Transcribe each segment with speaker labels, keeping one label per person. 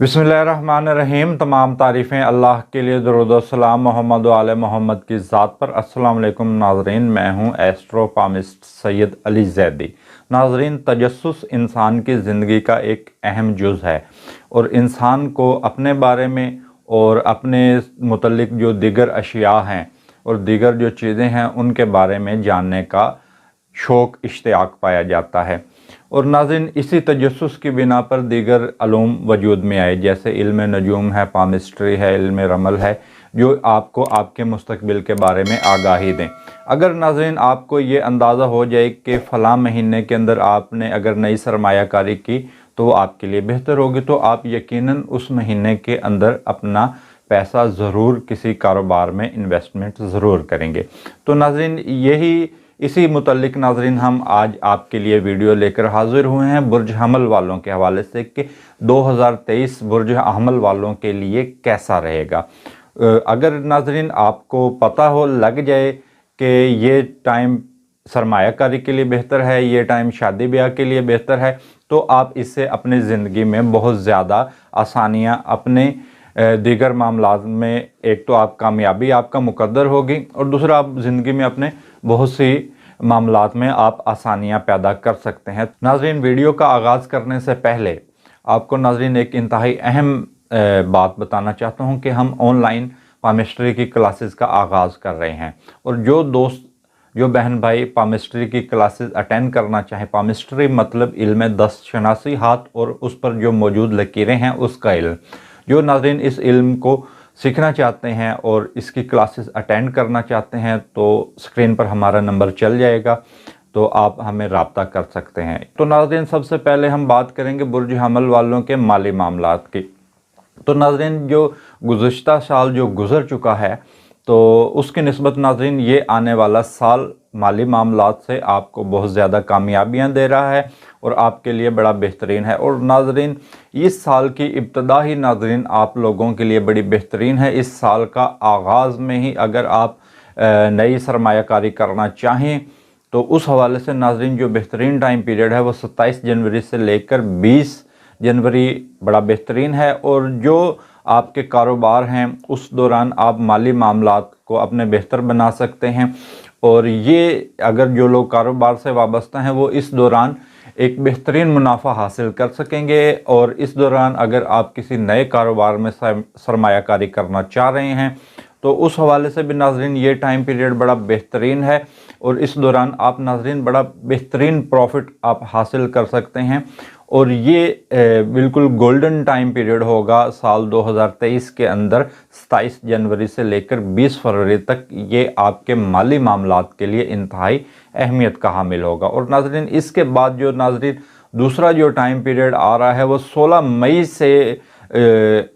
Speaker 1: बिस्मिल्लाहिर्रहमानिर्रहीम। तमाम तारीफ़ें अल्लाह के लिए, दरूद व सलाम मोहम्मद व आले मोहम्मद की ज़ात पर। अस्सलाम वालेकुम नाज़रीन, मैं हूँ एस्ट्रो पामिस्ट सैयद अली ज़ैदी। नाज़रीन, तजस्सुस इंसान की ज़िंदगी का एक अहम जुज़ है और इंसान को अपने बारे में और अपने मुतल्लिक जो दीगर अशिया हैं और दीगर जो चीज़ें हैं उनके बारे में जानने का शौक़, इश्तियाक पाया जाता है। और नाज़रीन, इसी तजस्सुस की बिना पर दीगर अलूम वजूद में आए, जैसे इल्म नजूम है, पामिस्ट्री है, इल्म रमल है, जो आपको आपके मुस्तकबिल के बारे में आगाही दें। अगर नाज़रीन आपको ये अंदाज़ा हो जाए कि फ़लाँ महीने के अंदर आपने अगर नई सरमायाकारी की तो वो आपके लिए बेहतर होगी, तो आप यकीनन उस महीने के अंदर अपना पैसा ज़रूर किसी कारोबार में इन्वेस्टमेंट ज़रूर करेंगे। तो नाज़रीन, इसी मुतल्लिक नाज़रीन हम आज आपके लिए वीडियो लेकर हाज़िर हुए हैं बुर्ज हमल वालों के हवाले से कि 2023 बुर्ज हमल वालों के लिए कैसा रहेगा। अगर नाज़रीन आपको पता हो लग जाए कि ये टाइम सरमायाकारी के लिए बेहतर है, ये टाइम शादी ब्याह के लिए बेहतर है, तो आप इससे अपनी ज़िंदगी में बहुत ज़्यादा आसानियाँ, अपने दीगर मामलात में एक तो आप कामयाबी आपका मुकद्दर होगी और दूसरा आप ज़िंदगी में अपने बहुत सी मामलात में आप आसानियां पैदा कर सकते हैं। नाज़रीन, वीडियो का आगाज़ करने से पहले आपको नाज़रीन एक इंतहाई अहम बात बताना चाहता हूं कि हम ऑनलाइन पामिस्ट्री की क्लासेस का आगाज़ कर रहे हैं और जो बहन भाई पामिस्ट्री की क्लासेस अटेंड करना चाहें, पामिस्ट्री मतलब इल्म दस्त शनासी, हाथ और उस पर जो मौजूद लकीरें हैं उसका इल्म, जो नाज़रीन इस इल्म को सीखना चाहते हैं और इसकी क्लासेस अटेंड करना चाहते हैं तो स्क्रीन पर हमारा नंबर चल जाएगा, तो आप हमें रब्ता कर सकते हैं। तो नाज़रीन, सबसे पहले हम बात करेंगे बुर्ज हमल वालों के माली मामलात की। तो नाज़रीन, जो गुज़श्ता साल जो गुज़र चुका है तो उसकी निस्बत नाज़रीन ये आने वाला साल माली मामलात से आपको बहुत ज़्यादा कामयाबियाँ दे रहा है और आपके लिए बड़ा बेहतरीन है। और नाज़रीन, इस साल की इब्तदा ही नाज़रीन आप लोगों के लिए बड़ी बेहतरीन है। इस साल का आगाज़ में ही अगर आप नई सरमायाकारी करना चाहें तो उस हवाले से नाज़रीन जो बेहतरीन टाइम पीरियड है वो 27 जनवरी से लेकर 20 जनवरी बड़ा बेहतरीन है। और जो आपके कारोबार हैं उस दौरान आप माली मामलात को अपने बेहतर बना सकते हैं और ये अगर जो लोग कारोबार से वाबस्ता हैं वो इस दौरान एक बेहतरीन मुनाफा हासिल कर सकेंगे। और इस दौरान अगर आप किसी नए कारोबार में सरमायाकारी करना चाह रहे हैं तो उस हवाले से भी नाज़रीन ये टाइम पीरियड बड़ा बेहतरीन है और इस दौरान आप नाज़रीन बड़ा बेहतरीन प्रॉफिट आप हासिल कर सकते हैं। और ये बिल्कुल गोल्डन टाइम पीरियड होगा साल 2023 के अंदर। 27 जनवरी से लेकर 20 फरवरी तक ये आपके माली मामलात के लिए इंतहाई अहमियत का हामिल होगा। और नाज़रीन, इसके बाद जो नाज़रीन दूसरा जो टाइम पीरियड आ रहा है वो 16 मई से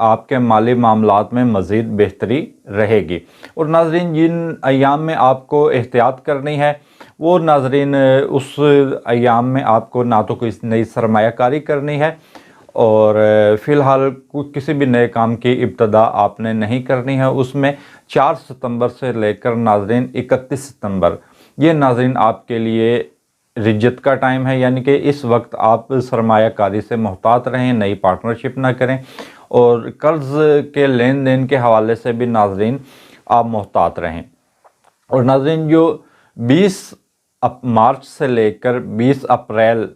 Speaker 1: आपके माली मामलात में मज़ीद बेहतरी रहेगी। और नाज़रीन, जिन अयाम में आपको एहतियात करनी है वो नाज़रीन उस अयाम में आपको ना तो कोई नई सरमायाकारी करनी है और फ़िलहाल किसी भी नए काम की इब्तदा आपने नहीं करनी है। उसमें 4 सितंबर से लेकर नाज़रीन 31 सितंबर ये नाज़रीन आपके लिए रिज्जत का टाइम है, यानी कि इस वक्त आप सरमायाकारी से मोहतात रहें, नई पार्टनरशिप ना करें और कर्ज़ के लेन देन के हवाले से भी नाज़रीन आप मोहतात रहें। और नाज़रीन, जो 20 मार्च से लेकर 20 अप्रैल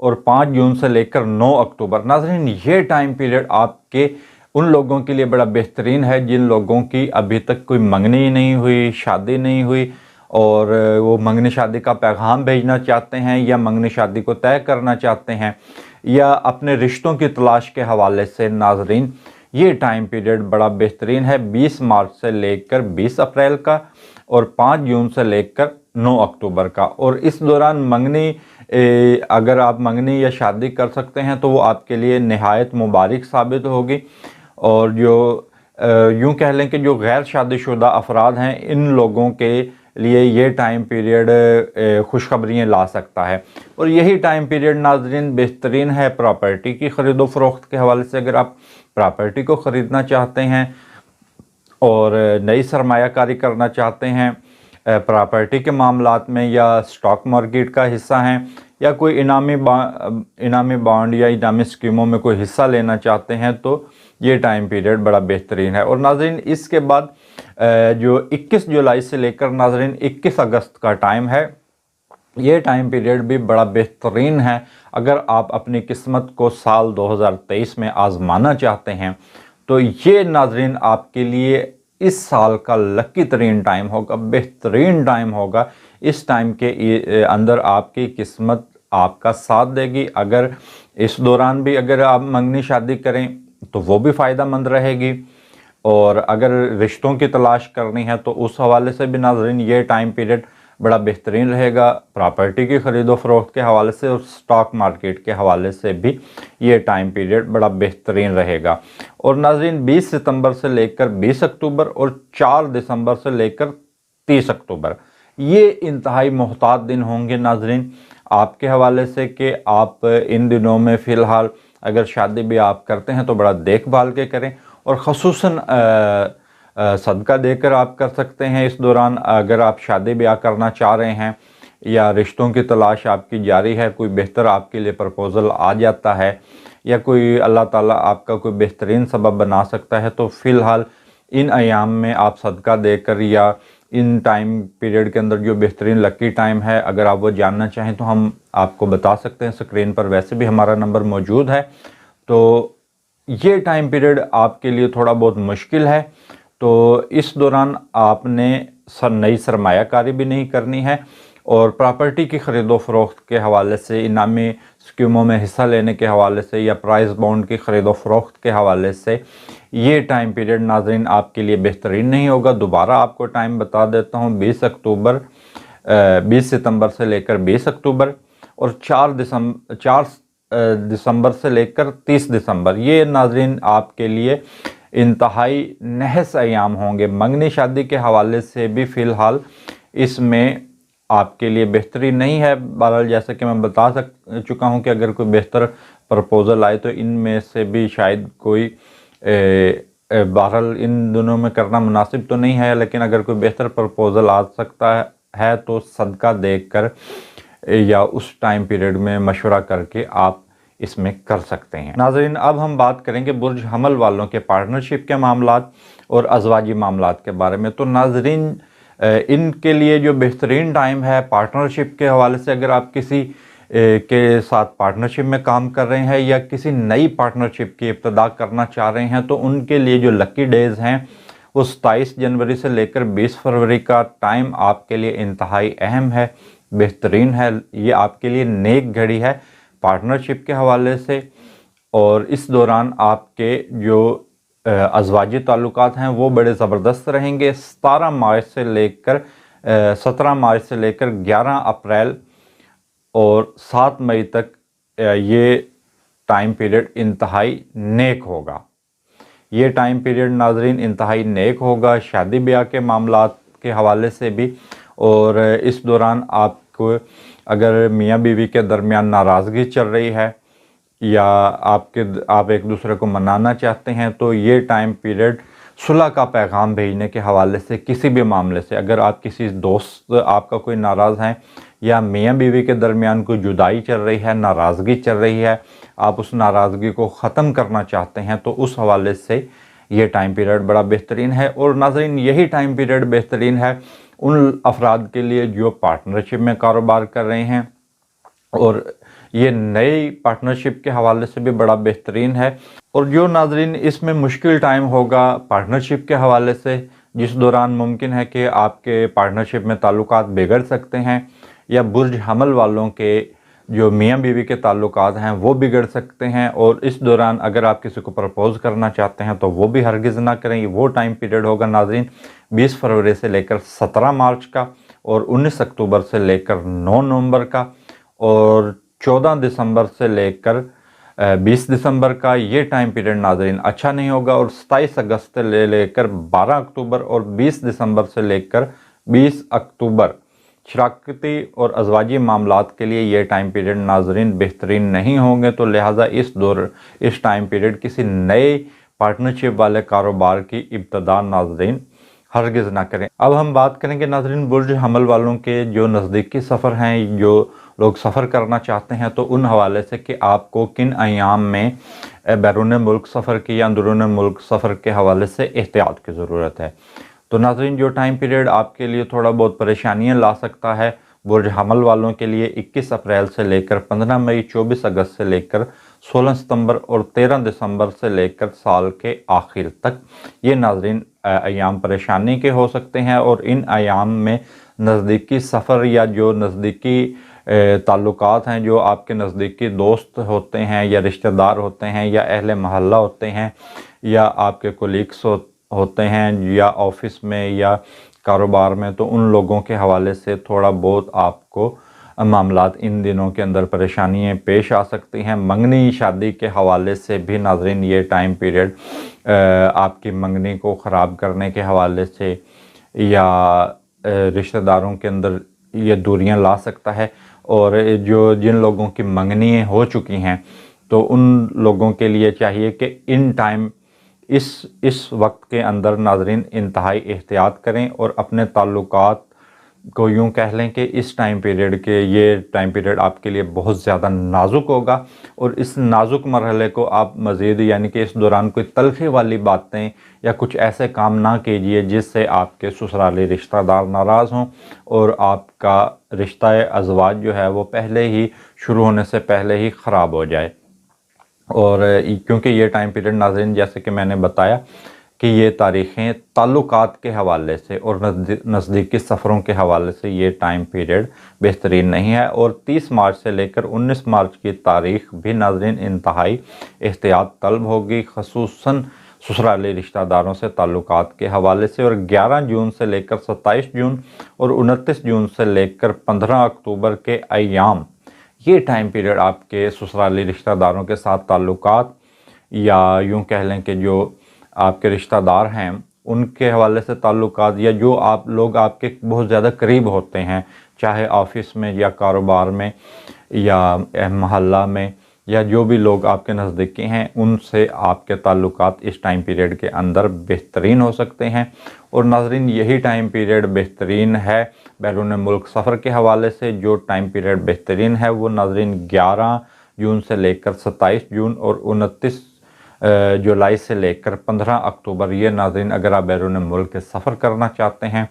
Speaker 1: और 5 जून से लेकर 9 अक्टूबर नाज़रीन ये टाइम पीरियड आपके उन लोगों के लिए बड़ा बेहतरीन है जिन लोगों की अभी तक कोई मंगनी नहीं हुई, शादी नहीं हुई और वो मंगनी शादी का पैगाम भेजना चाहते हैं या मंगनी शादी को तय करना चाहते हैं या अपने रिश्तों की तलाश के हवाले से नाज़रीन ये टाइम पीरियड बड़ा बेहतरीन है। 20 मार्च से लेकर 20 अप्रैल का और 5 जून से लेकर 9 अक्टूबर का। और इस दौरान अगर आप मंगनी या शादी कर सकते हैं तो वो आपके लिए नहायत मुबारक साबित होगी। और जो यूँ कह लें कि जो गैर शादीशुदा अफराद हैं इन लोगों के लिए ये टाइम पीरियड खुशखबरियाँ ला सकता है। और यही टाइम पीरियड नाज़रीन बेहतरीन है प्रॉपर्टी की ख़रीदो फ़रोख्त के हवाले से। अगर आप प्रॉपर्टी को ख़रीदना चाहते हैं और नई सरमायाकारी करना चाहते हैं प्रॉपर्टी के मामलात में या स्टॉक मार्केट का हिस्सा हैं या कोई इनामी बॉन्ड या इनामी स्कीमों में कोई हिस्सा लेना चाहते हैं तो ये टाइम पीरियड बड़ा बेहतरीन है। और नाज़रीन इसके बाद जो 21 जुलाई से लेकर नाज़रीन 21 अगस्त का टाइम है, ये टाइम पीरियड भी बड़ा बेहतरीन है। अगर आप अपनी किस्मत को साल 2023 में आज़माना चाहते हैं तो ये नाज़रीन आपके लिए इस साल का लकी तरीन टाइम होगा, बेहतरीन टाइम होगा। इस टाइम के अंदर आपकी किस्मत आपका साथ देगी। अगर इस दौरान भी अगर आप मंगनी शादी करें तो वो भी फ़ायदेमंद रहेगी, और अगर रिश्तों की तलाश करनी है तो उस हवाले से भी नाज़रीन ये टाइम पीरियड बड़ा बेहतरीन रहेगा। प्रॉपर्टी की ख़रीदो फरोख्त के हवाले से और स्टॉक मार्केट के हवाले से भी ये टाइम पीरियड बड़ा बेहतरीन रहेगा। और नाज़रीन 20 सितंबर से लेकर 20 अक्टूबर और 4 दिसंबर से लेकर 30 अक्टूबर ये इंतहाई मोहतात दिन होंगे नाज़रीन आपके हवाले से, कि आप इन दिनों में फ़िलहाल अगर शादी भी आप करते हैं तो बड़ा देखभाल के करें, और ख़ुसूसन सदका देकर आप कर सकते हैं। इस दौरान अगर आप शादी ब्याह करना चाह रहे हैं या रिश्तों की तलाश आपकी जारी है, कोई बेहतर आपके लिए प्रपोज़ल आ जाता है या कोई अल्लाह ताला आपका कोई बेहतरीन सबब बना सकता है, तो फ़िलहाल इन अयाम में आप सदका देकर या इन टाइम पीरियड के अंदर जो बेहतरीन लकी टाइम है, अगर आप वो जानना चाहें तो हम आपको बता सकते हैं स्क्रीन पर, वैसे भी हमारा नंबर मौजूद है। तो ये टाइम पीरियड आपके लिए थोड़ा बहुत मुश्किल है, तो इस दौरान आपने नई सरमायाकारी भी नहीं करनी है, और प्रॉपर्टी की ख़रीदो फरोख्त के हवाले से, इनामी स्कीमों में हिस्सा लेने के हवाले से या प्राइस बॉन्ड की ख़रीदो फरोख्त के हवाले से ये टाइम पीरियड नाज़रीन आपके लिए बेहतरीन नहीं होगा। दोबारा आपको टाइम बता देता हूँ, 20 सितंबर से लेकर 20 अक्टूबर और 4 दिसंबर से लेकर 30 दिसंबर ये नाज़रीन आपके लिए इंतहाई नहस अयाम होंगे। मंगनी शादी के हवाले से भी फ़िलहाल इसमें आपके लिए बेहतरी नहीं है। बहरहाल जैसे कि मैं बता चुका हूं कि अगर कोई बेहतर प्रपोज़ल आए तो इनमें से भी शायद कोई बहरहाल इन दोनों में करना मुनासिब तो नहीं है, लेकिन अगर कोई बेहतर प्रपोज़ल आ सकता है तो सदका देकर या उस टाइम पीरियड में मशवरा करके आप इसमें कर सकते हैं। नाज़रीन अब हम बात करेंगे बुर्ज हमल वालों के पार्टनरशिप के मामलात और अज़वाजी मामलात के बारे में। तो नाज़रीन इनके लिए जो बेहतरीन टाइम है पार्टनरशिप के हवाले से, अगर आप किसी के साथ पार्टनरशिप में काम कर रहे हैं या किसी नई पार्टनरशिप की इब्तिदा करना चाह रहे हैं तो उनके लिए जो लकी डेज़ हैं वो 27 जनवरी से लेकर 20 फरवरी का टाइम आपके लिए इंतहाई अहम है, बेहतरीन है। ये आपके लिए नेक घड़ी है पार्टनरशिप के हवाले से, और इस दौरान आपके जो अज़वाजी ताल्लुकात हैं वो बड़े ज़बरदस्त रहेंगे। 17 मार्च से लेकर 17 मार्च से लेकर 11 अप्रैल और 7 मई तक ये टाइम पीरियड इंतहाई नेक होगा। ये टाइम पीरियड नाज़रीन इंतहाई नेक होगा शादी ब्याह के मामलात के हवाले से भी, और इस दौरान आपको अगर मियाँ बीवी के दरमियान नाराज़गी चल रही है या आप एक दूसरे को मनाना चाहते हैं तो ये टाइम पीरियड सुलह का पैगाम भेजने के हवाले से किसी भी मामले से, अगर आप किसी दोस्त आपका कोई नाराज़ हैं या मियाँ बीवी के दरमियान कोई जुदाई चल रही है, नाराज़गी चल रही है, आप उस नाराज़गी को ख़त्म करना चाहते हैं तो उस हवाले से ये टाइम पीरियड बड़ा बेहतरीन है। और नाज़रीन यही टाइम पीरियड बेहतरीन है उन अफराद के लिए जो पार्टनरशिप में कारोबार कर रहे हैं, और ये नई पार्टनरशिप के हवाले से भी बड़ा बेहतरीन है। और जो नाज़रीन इसमें मुश्किल टाइम होगा पार्टनरशिप के हवाले से, जिस दौरान मुमकिन है कि आपके पार्टनरशिप में ताल्लुकात बिगड़ सकते हैं या बुर्ज हमल वालों के जो मियाँ बीवी के ताल्लुकात हैं वो बिगड़ सकते हैं, और इस दौरान अगर आप किसी को प्रपोज़ करना चाहते हैं तो वो भी हरगिज़ ना करें। वो टाइम पीरियड होगा नाज़रीन 20 फरवरी से लेकर 17 मार्च का, और 19 अक्टूबर से लेकर 9 नवंबर का, और 14 दिसंबर से लेकर 20 दिसंबर का। ये टाइम पीरियड नाज़रीन अच्छा नहीं होगा। और 27 अगस्त से लेकर 12 अक्टूबर और 20 दिसंबर से लेकर 20 अक्टूबर शराकती और अज़वाजी मामलात के लिए ये टाइम पीरियड नाज़रीन बेहतरीन नहीं होंगे। तो लिहाजा इस टाइम पीरियड किसी नए पार्टनरशिप वाले कारोबार की इब्तिदा नाज़रीन हरगिज़ ना करें। अब हम बात करेंगे नाज़रीन बुर्ज हमल वालों के जो नज़दीकी सफ़र हैं, जो लोग सफ़र करना चाहते हैं, तो उन हवाले से कि आपको किन अयाम में बैरून मुल्क सफ़र की या अंदरून मुल्क सफ़र के हवाले से एहतियात की ज़रूरत है। तो नाज़रीन जो टाइम पीरियड आपके लिए थोड़ा बहुत परेशानियाँ ला सकता है बुर्ज हमल वालों के लिए 21 अप्रैल से लेकर 15 मई, 24 अगस्त से लेकर 16 सितंबर और 13 दिसंबर से लेकर साल के आखिर तक ये नाज़रीन अयाम परेशानी के हो सकते हैं। और इन अयाम में नज़दीकी सफ़र या जो नज़दीकी ताल्लुकात हैं, जो आपके नज़दीकी दोस्त होते हैं या रिश्तेदार होते हैं या अहले महल्ला होते हैं या आपके कोलीग्स होते हैं या ऑफिस में या कारोबार में, तो उन लोगों के हवाले से थोड़ा बहुत आपको मामलात इन दिनों के अंदर परेशानियाँ पेश आ सकती हैं। मंगनी शादी के हवाले से भी नाज़रीन ये टाइम पीरियड आपकी मंगनी को ख़राब करने के हवाले से या रिश्तेदारों के अंदर ये दूरियां ला सकता है। और जो जिन लोगों की मंगनी हो चुकी हैं, तो उन लोगों के लिए चाहिए कि इन टाइम इस वक्त के अंदर नाज़रीन इंतहाई एहतियात करें और अपने ताल्लुकात को यूँ कह लें कि इस टाइम पीरियड के ये टाइम पीरियड आपके लिए बहुत ज़्यादा नाजुक होगा। और इस नाजुक मरहले को आप मज़ीद यानी कि इस दौरान कोई तलख़ी वाली बातें या कुछ ऐसे काम ना कीजिए जिससे आपके ससुराली रिश्तेदार नाराज़ हों और आपका रिश्ता अज़वाज जो है वो पहले ही शुरू होने से पहले ही ख़राब हो जाए। और क्योंकि ये टाइम पीरियड नाज़रीन जैसे कि मैंने बताया कि ये तारीख़ें ताल्लुकात के हवाले से और नज़दीकी सफ़रों के हवाले से ये टाइम पीरियड बेहतरीन नहीं है। और 30 मार्च से लेकर 19 मार्च की तारीख़ भी नाज़रीन इंतहाई एहतियात तलब होगी, ख़ुसूसन ससुराली रिश्तेदारों से ताल्लुकात के हवाले से। और 11 जून से लेकर 27 जून और 29 जून से लेकर 15 अक्टूबर के अयाम ये टाइम पीरियड आपके ससुराली रिश्तेदारों के साथ ताल्लुकात या यूँ कह लें कि जो आपके रिश्तेदार हैं उनके हवाले से ताल्लुकात या जो आप लोग आपके बहुत ज़्यादा करीब होते हैं, चाहे ऑफिस में या कारोबार में या महल्ला में या जो भी लोग आपके नज़दीकी हैं, उनसे आपके ताल्लुकात इस टाइम पीरियड के अंदर बेहतरीन हो सकते हैं। और नाज़रीन यही टाइम पीरियड बेहतरीन है बैरून मुल्क सफ़र के हवाले से। जो टाइम पीरियड बेहतरीन है वो नाज़रीन 11 जून से लेकर 27 जून और 29 जुलाई से लेकर 15 अक्टूबर, ये नाज़रीन अगर आप बैरून मुल्क के सफ़र करना चाहते हैं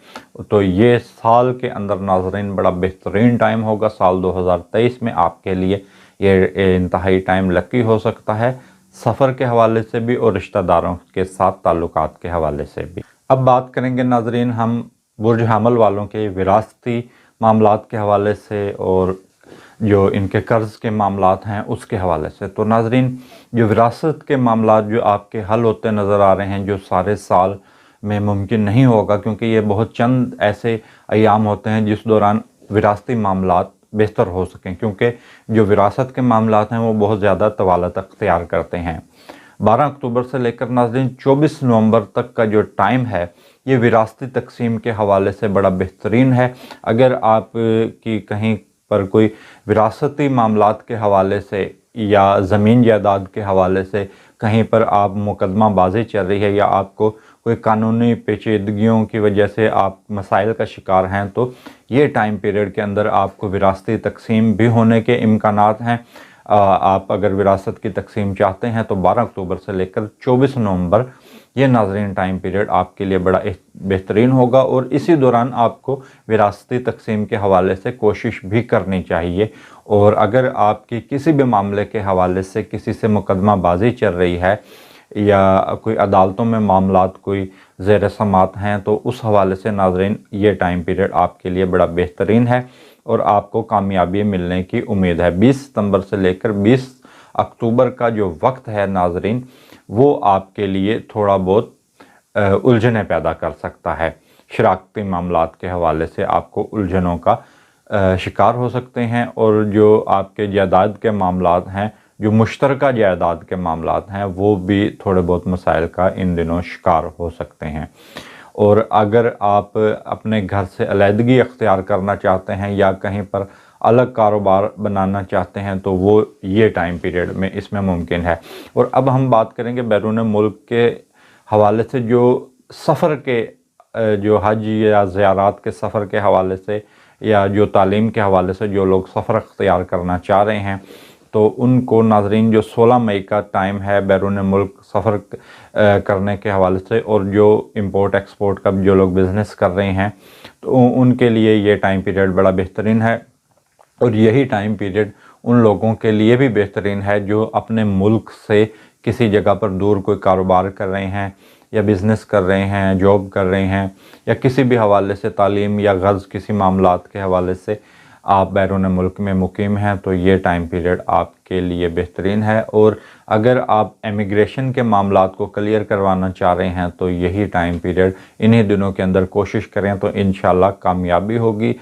Speaker 1: तो ये साल के अंदर नाज़रीन बड़ा बेहतरीन टाइम होगा। साल 2023 में आपके लिए ये इंतहाई टाइम लकी हो सकता है, सफ़र के हवाले से भी और रिश्तेदारों के साथ ताल्लुकात के हवाले से भी। अब बात करेंगे नाज़रीन हम बुर्ज हमल वालों के विरासती मामलात के हवाले से और जो इनके कर्ज़ के मामलात हैं उसके हवाले से। तो नाज़रीन जो विरासत के मामलात जो आपके हल होते नज़र आ रहे हैं, जो सारे साल में मुमकिन नहीं होगा, क्योंकि ये बहुत चंद ऐसे अयाम होते हैं जिस दौरान विरासती मामलात बेहतर हो सकें, क्योंकि जो विरासत के मामलात हैं वो बहुत ज़्यादा तवालत अख्तियार करते हैं। 12 अक्टूबर से लेकर नाज़रीन 24 नवंबर तक का जो टाइम है ये विरासती तकसीम के हवाले से बड़ा बेहतरीन है। अगर आप की कहीं पर कोई विरासती मामलात के हवाले से या ज़मीन जायदाद के हवाले से कहीं पर आप मुकदमा बाजी चल रही है या आपको कोई कानूनी पेचीदगियों की वजह से आप मसाइल का शिकार हैं, तो ये टाइम पीरियड के अंदर आपको विरासती तकसीम भी होने के इम्कानात हैं। आप अगर विरासत की तकसीम चाहते हैं तो 12 अक्टूबर से लेकर 24 नवंबर ये नाज़रीन टाइम पीरियड आपके लिए बड़ा बेहतरीन होगा। और इसी दौरान आपको विरासती तकसीम के हवाले से कोशिश भी करनी चाहिए। और अगर आपकी किसी भी मामले के हवाले से किसी से मुकदमा बाजी चल रही है या कोई अदालतों में मामलात कोई ज़ेर समात हैं, तो उस हवाले से नाज़रीन ये टाइम पीरियड आपके लिए बड़ा बेहतरीन है और आपको कामयाबी मिलने की उम्मीद है। 20 सितंबर से लेकर 20 अक्टूबर का जो वक्त है नाज़रीन वो आपके लिए थोड़ा बहुत उलझनें पैदा कर सकता है। शराकती मामलात के हवाले से आपको उलझनों का शिकार हो सकते हैं और जो आपके जायदाद के मामलात हैं, जो मुश्तरका जायदाद के मामलात हैं, वो भी थोड़े बहुत मसाइल का इन दिनों शिकार हो सकते हैं। और अगर आप अपने घर से अलहदगी अख्तियार करना चाहते हैं या कहीं पर अलग कारोबार बनाना चाहते हैं तो वो ये टाइम पीरियड में इसमें मुमकिन है। और अब हम बात करेंगे बैरून मुल्क के हवाले से जो सफ़र के جو حج یا زیارات کے سفر کے حوالے سے یا جو تعلیم کے حوالے سے جو لوگ سفر اختیار کرنا چاہ رہے ہیں تو ان کو ناظرین جو 16 مئی کا ٹائم ہے بیرون ملک سفر کرنے کے حوالے سے، اور جو امپورٹ ایکسپورٹ کا جو لوگ بزنس کر رہے ہیں تو ان کے لیے یہ ٹائم پیریڈ بڑا بہترین ہے، اور یہی ٹائم پیریڈ ان لوگوں کے لیے بھی بہترین ہے جو اپنے ملک سے کسی جگہ پر دور کوئی کاروبار کر رہے ہیں یا بزنس کر رہے ہیں، جاب کر رہے ہیں، یا کسی بھی حوالے سے تعلیم یا غرض کسی معاملات کے حوالے سے آپ بیرون ملک میں مقیم ہیں تو یہ ٹائم پیریڈ آپ کے لیے بہترین ہے۔ اور اگر آپ امیگریشن کے معاملات کو کلیئر کروانا چاہ رہے ہیں تو یہی ٹائم پیریڈ انہی دنوں کے اندر کوشش کریں تو انشاءاللہ کامیابی ہوگی۔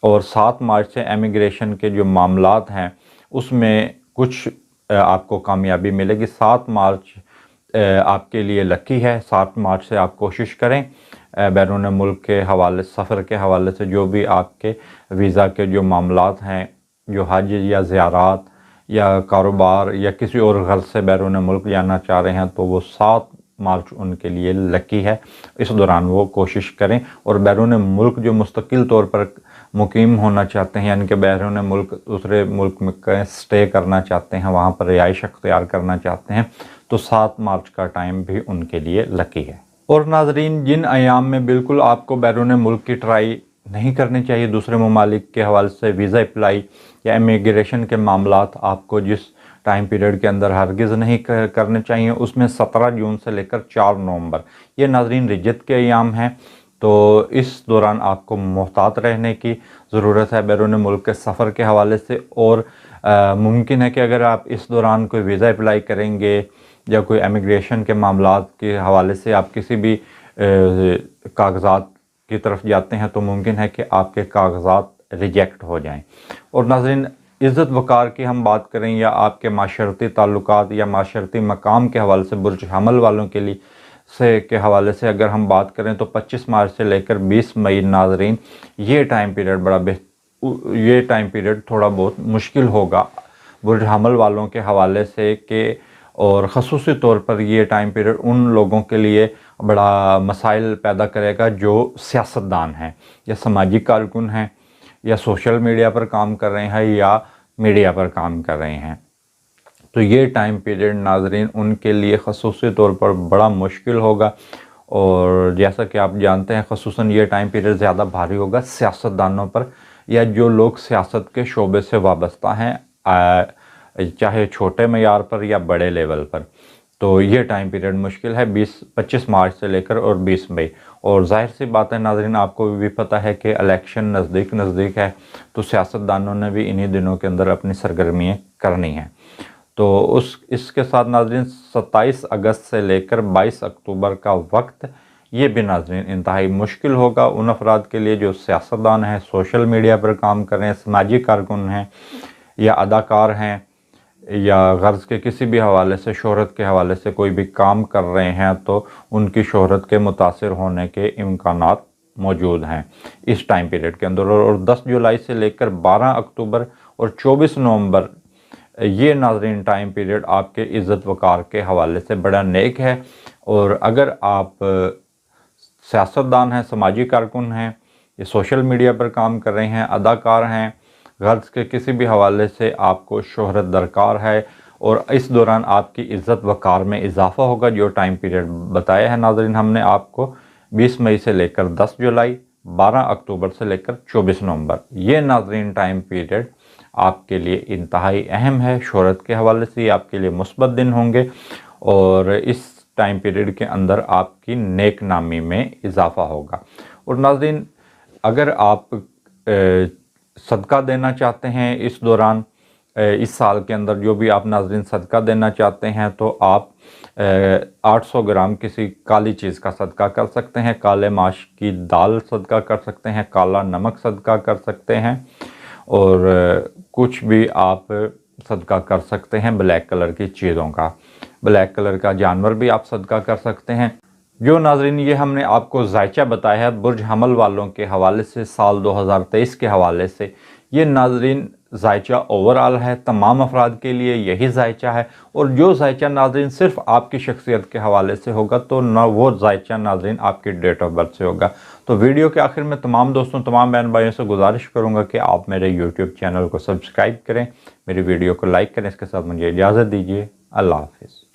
Speaker 1: اور 7 مارچ سے امیگریشن کے جو معاملات ہیں اس میں کچھ آپ کو کامیابی ملے گی۔ 7 مارچ آپ کے لیے لکی ہے۔ 7 مارچ سے آپ کوشش کریں بیرون ملک کے حوالے سفر کے حوالے سے جو بھی آپ کے ویزا کے جو معاملات ہیں، جو حج یا زیارات یا کاروبار یا کسی اور غرض سے بیرون ملک جانا چاہ رہے ہیں تو وہ 7 مارچ ان کے لیے لکی ہے۔ اس دوران وہ کوشش کریں، اور بیرون ملک جو مستقل طور پر مقیم ہونا چاہتے ہیں یعنی کہ بیرون ملک دوسرے ملک میں سٹے کرنا چاہتے ہیں، وہاں پر رہائش اختیار کرنا چاہتے ہیں تو 7 مارچ کا ٹائم بھی ان کے لیے لکی ہے۔ اور ناظرین جن ایام میں بالکل آپ کو بیرون ملک کی ٹرائی نہیں کرنی چاہیے، دوسرے ممالک کے حوالے سے ویزا اپلائی یا امیگریشن کے معاملات آپ کو جس ٹائم پیریڈ کے اندر ہرگز نہیں کرنے چاہیے، اس میں 17 جون سے لے کر 4 نومبر یہ ناظرین رجت کے ایام ہیں، تو اس دوران آپ کو محتاط رہنے کی ضرورت ہے بیرون ملک کے سفر کے حوالے سے۔ اور ممکن ہے کہ اگر آپ اس دوران کوئی ویزا اپلائی کریں گے یا کوئی امیگریشن کے معاملات کے حوالے سے آپ کسی بھی کاغذات کی طرف جاتے ہیں تو ممکن ہے کہ آپ کے کاغذات ریجیکٹ ہو جائیں۔ اور ناظرین عزت وقار کی ہم بات کریں یا آپ کے معاشرتی تعلقات یا معاشرتی مقام کے حوالے سے برج حمل والوں کے لیے کے حوالے سے اگر ہم بات کریں تو 25 مارچ سے لے کر 20 مئی ناظرین یہ ٹائم پیریڈ تھوڑا بہت مشکل ہوگا برج حمل والوں کے حوالے سے کہ، اور خصوصی طور پر یہ ٹائم پیریڈ ان لوگوں کے لیے بڑا مسائل پیدا کرے گا جو سیاستدان ہیں یا سماجی کارکن ہیں یا سوشل میڈیا پر کام کر رہے ہیں یا میڈیا پر کام کر رہے ہیں، تو یہ ٹائم پیریڈ ناظرین ان کے لیے خصوصی طور پر بڑا مشکل ہوگا۔ اور جیسا کہ آپ جانتے ہیں خصوصاً یہ ٹائم پیریڈ زیادہ بھاری ہوگا سیاستدانوں پر یا جو لوگ سیاست کے شعبے سے وابستہ ہیں، چاہے چھوٹے معیار پر یا بڑے لیول پر، تو یہ ٹائم پیریڈ مشکل ہے 25 مارچ سے لے کر اور 20 مئی۔ اور ظاہر سی بات ہے ناظرین آپ کو بھی پتہ ہے کہ الیکشن نزدیک ہے تو سیاستدانوں نے بھی انہی دنوں کے اندر اپنی سرگرمیاں کرنی ہیں۔ تو اس کے ساتھ ناظرین 27 اگست سے لے کر 22 اکتوبر کا وقت یہ بھی ناظرین انتہائی مشکل ہوگا ان افراد کے لیے جو سیاستدان ہیں، سوشل میڈیا پر کام کر رہے ہیں، سماجی کارکن ہیں یا اداکار ہیں یا غرض کے کسی بھی حوالے سے شہرت کے حوالے سے کوئی بھی کام کر رہے ہیں تو ان کی شہرت کے متاثر ہونے کے امکانات موجود ہیں اس ٹائم پیریڈ کے اندر۔ اور 10 جولائی سے لے کر 12 اکتوبر اور 24 نومبر یہ ناظرین ٹائم پیریڈ آپ کے عزت وقار کے حوالے سے بڑا نیک ہے۔ اور اگر آپ سیاستدان ہیں، سماجی کارکن ہیں، یہ سوشل میڈیا پر کام کر رہے ہیں، اداکار ہیں، غرض کے کسی بھی حوالے سے آپ کو شہرت درکار ہے اور اس دوران آپ کی عزت وقار میں اضافہ ہوگا، جو ٹائم پیریڈ بتایا ہے ناظرین ہم نے آپ کو 20 مئی سے لے کر 10 جولائی، 12 اکتوبر سے لے کر 24 نومبر یہ ناظرین ٹائم پیریڈ آپ کے لیے انتہائی اہم ہے۔ شہرت کے حوالے سے آپ کے لیے مثبت دن ہوں گے اور اس ٹائم پیریڈ کے اندر آپ کی نیک نامی میں اضافہ ہوگا۔ اور ناظرین اگر آپ صدقہ دینا چاہتے ہیں اس دوران اس سال کے اندر جو بھی آپ ناظرین صدقہ دینا چاہتے ہیں تو آپ 800 گرام کسی کالی چیز کا صدقہ کر سکتے ہیں، کالے ماش کی دال صدقہ کر سکتے ہیں، کالا نمک صدقہ کر سکتے ہیں اور کچھ بھی آپ صدقہ کر سکتے ہیں بلیک کلر کی چیزوں کا، بلیک کلر کا جانور بھی آپ صدقہ کر سکتے ہیں۔ جو ناظرین یہ ہم نے آپ کو ذائچہ بتایا ہے برج حمل والوں کے حوالے سے سال 2023 کے حوالے سے، یہ ناظرین ذائچہ اوورآل ہے، تمام افراد کے لیے یہی ذائچہ ہے، اور جو ذائچہ ناظرین صرف آپ کی شخصیت کے حوالے سے ہوگا تو نہ وہ ذائچہ ناظرین آپ کی ڈیٹ آف برتھ سے ہوگا۔ تو ویڈیو کے آخر میں تمام دوستوں، تمام بہن بھائیوں سے گزارش کروں گا کہ آپ میرے یوٹیوب چینل کو سبسکرائب کریں، میری ویڈیو کو لائک کریں۔ اس کے ساتھ مجھے اجازت دیجیے، اللہ حافظ۔